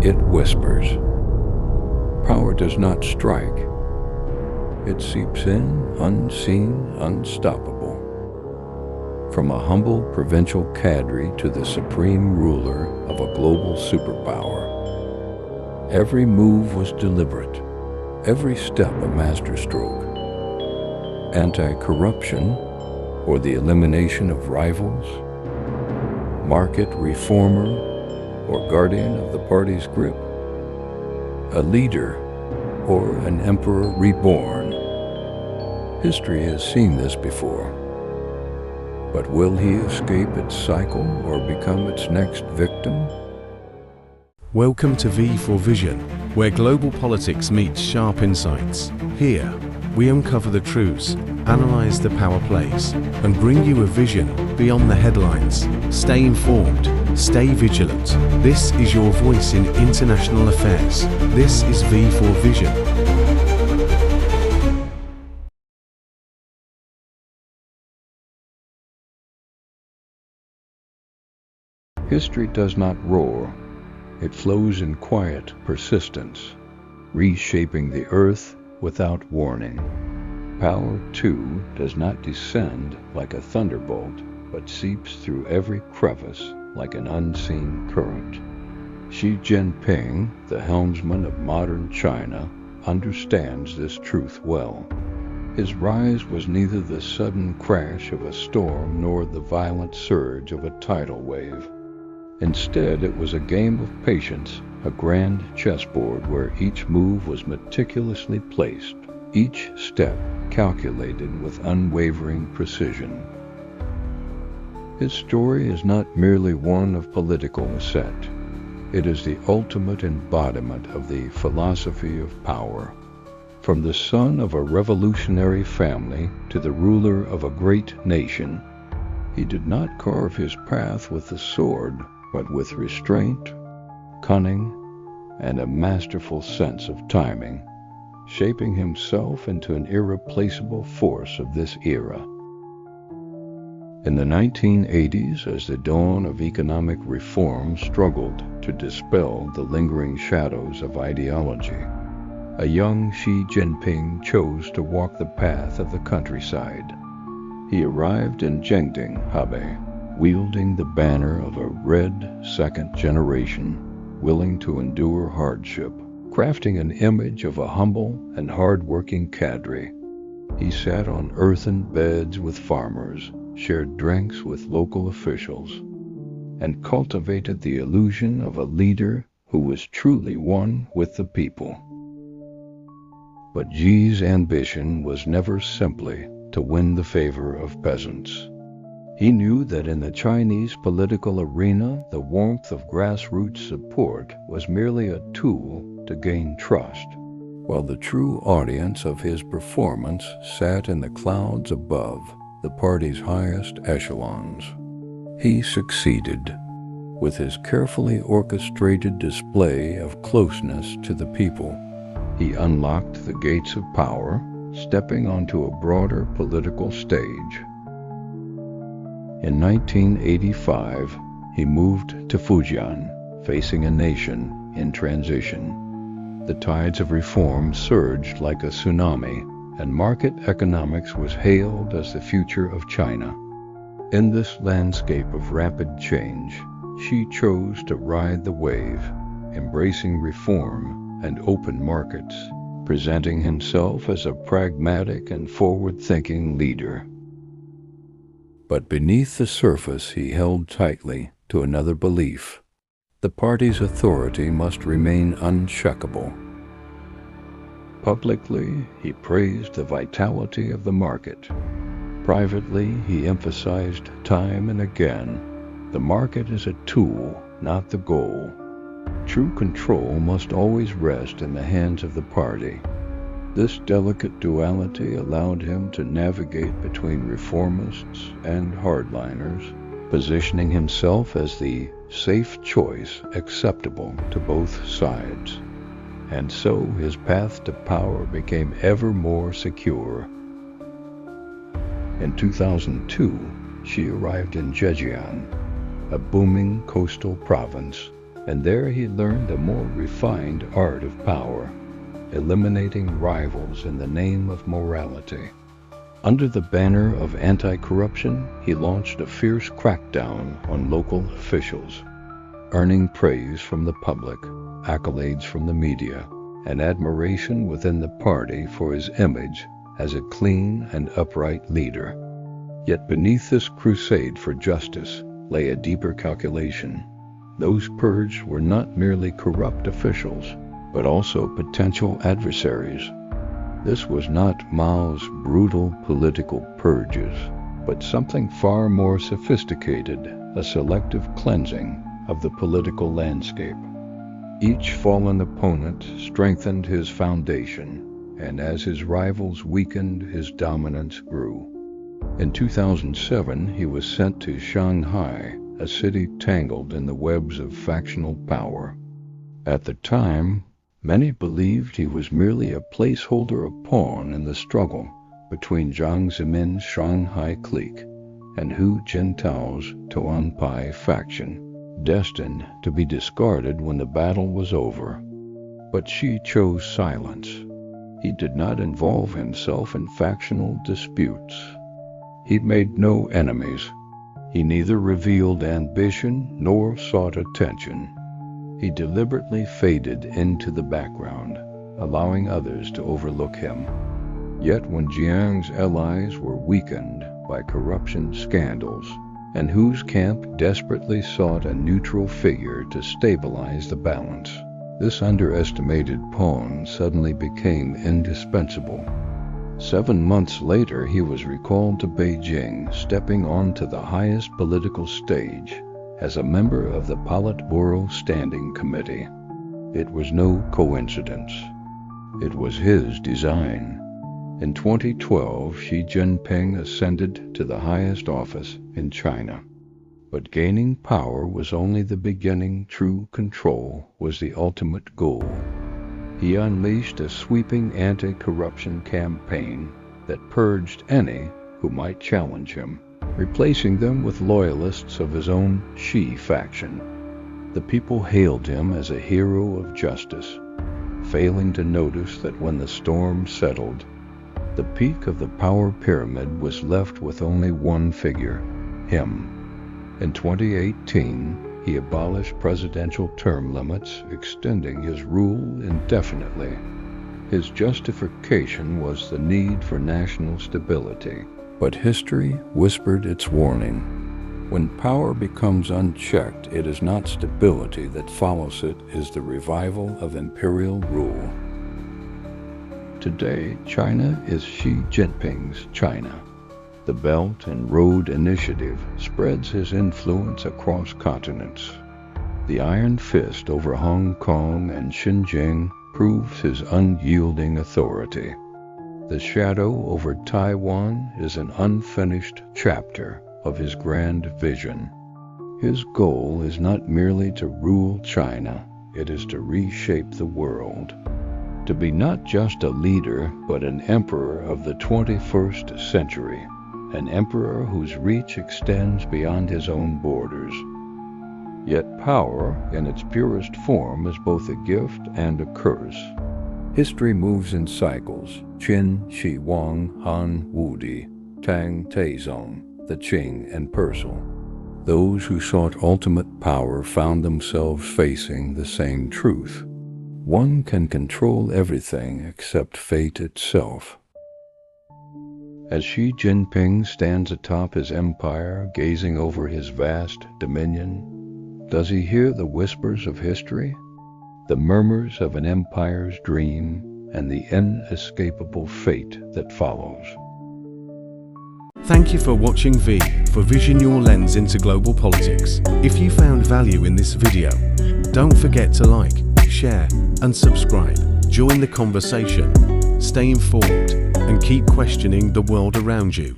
It whispers. Power does not strike. It seeps in, unseen, unstoppable. From a humble provincial cadre to the supreme ruler of a global superpower, every move was deliberate, every step a masterstroke. Anti-corruption, or the elimination of rivals, market reformer, or guardian of the party's grip, a leader, or an emperor reborn. History has seen this before. But will he escape its cycle or become its next victim? Welcome to V for Vision, where global politics meets sharp insights. Here, we uncover the truths, analyze the power plays, and bring you a vision beyond the headlines. Stay informed, stay vigilant. This is your voice in international affairs. This is V for Vision. History does not roar. It flows in quiet persistence, reshaping the earth without warning. Power, too, does not descend like a thunderbolt, but seeps through every crevice like an unseen current. Xi Jinping, the helmsman of modern China, understands this truth well. His rise was neither the sudden crash of a storm nor the violent surge of a tidal wave. Instead, it was a game of patience, a grand chessboard where each move was meticulously placed, each step calculated with unwavering precision. His story is not merely one of political ascent. It is the ultimate embodiment of the philosophy of power. From the son of a revolutionary family to the ruler of a great nation, he did not carve his path with the sword, but with restraint, cunning, and a masterful sense of timing, shaping himself into an irreplaceable force of this era. In the 1980s, as the dawn of economic reform struggled to dispel the lingering shadows of ideology, a young Xi Jinping chose to walk the path of the countryside. He arrived in Jiangding, Hebei, wielding the banner of a red second generation, willing to endure hardship, crafting an image of a humble and hard-working cadre. He sat on earthen beds with farmers, shared drinks with local officials, and cultivated the illusion of a leader who was truly one with the people. But Xi's ambition was never simply to win the favor of peasants. He knew that in the Chinese political arena, the warmth of grassroots support was merely a tool to gain trust, while the true audience of his performance sat in the clouds above, the party's highest echelons. He succeeded. With his carefully orchestrated display of closeness to the people, he unlocked the gates of power, stepping onto a broader political stage. In 1985, he moved to Fujian, facing a nation in transition. The tides of reform surged like a tsunami, and market economics was hailed as the future of China. In this landscape of rapid change, Xi chose to ride the wave, embracing reform and open markets, presenting himself as a pragmatic and forward-thinking leader. But beneath the surface he held tightly to another belief. The party's authority must remain unshakable. Publicly, he praised the vitality of the market. Privately, he emphasized time and again, the market is a tool, not the goal. True control must always rest in the hands of the party. This delicate duality allowed him to navigate between reformists and hardliners, positioning himself as the safe choice acceptable to both sides. And so his path to power became ever more secure. In 2002, Xi arrived in Zhejiang, a booming coastal province, and there he learned the more refined art of power, eliminating rivals in the name of morality. Under the banner of anti-corruption, he launched a fierce crackdown on local officials, earning praise from the public, accolades from the media, and admiration within the party for his image as a clean and upright leader. Yet beneath this crusade for justice lay a deeper calculation. Those purged were not merely corrupt officials, but also potential adversaries. This was not Mao's brutal political purges, but something far more sophisticated, a selective cleansing of the political landscape. Each fallen opponent strengthened his foundation, and as his rivals weakened, his dominance grew. In 2007, he was sent to Shanghai, a city tangled in the webs of factional power. At the time, many believed he was merely a placeholder, a pawn in the struggle between Jiang Zemin's Shanghai clique and Hu Jintao's Tuanpai faction, destined to be discarded when the battle was over. But Xi chose silence. He did not involve himself in factional disputes. He made no enemies. He neither revealed ambition nor sought attention. He deliberately faded into the background, allowing others to overlook him. Yet when Jiang's allies were weakened by corruption scandals, and Hu's camp desperately sought a neutral figure to stabilize the balance, this underestimated pawn suddenly became indispensable. 7 months later, he was recalled to Beijing, stepping onto the highest political stage as a member of the Politburo Standing Committee. It was no coincidence. It was his design. In 2012, Xi Jinping ascended to the highest office in China. But gaining power was only the beginning. True control was the ultimate goal. He unleashed a sweeping anti-corruption campaign that purged any who might challenge him, replacing them with loyalists of his own Xi faction. The people hailed him as a hero of justice, failing to notice that when the storm settled, the peak of the power pyramid was left with only one figure, him. In 2018, he abolished presidential term limits, extending his rule indefinitely. His justification was the need for national stability, but history whispered its warning. When power becomes unchecked, it is not stability that follows it, it is the revival of imperial rule. Today, China is Xi Jinping's China. The Belt and Road Initiative spreads his influence across continents. The Iron Fist over Hong Kong and Xinjiang proves his unyielding authority. The shadow over Taiwan is an unfinished chapter of his grand vision. His goal is not merely to rule China, it is to reshape the world. To be not just a leader, but an emperor of the 21st century, an emperor whose reach extends beyond his own borders. Yet power, in its purest form, is both a gift and a curse. History moves in cycles: Qin, Shi Huang, Han, Wudi, Tang, Taizong, the Qing, and Persil. Those who sought ultimate power found themselves facing the same truth. One can control everything except fate itself. As Xi Jinping stands atop his empire, gazing over his vast dominion, does he hear the whispers of history, the murmurs of an empire's dream, and the inescapable fate that follows? Thank you for watching V for Vision, your lens into global politics. If you found value in this video, don't forget to like, share, and subscribe. Join the conversation, stay informed, and keep questioning the world around you.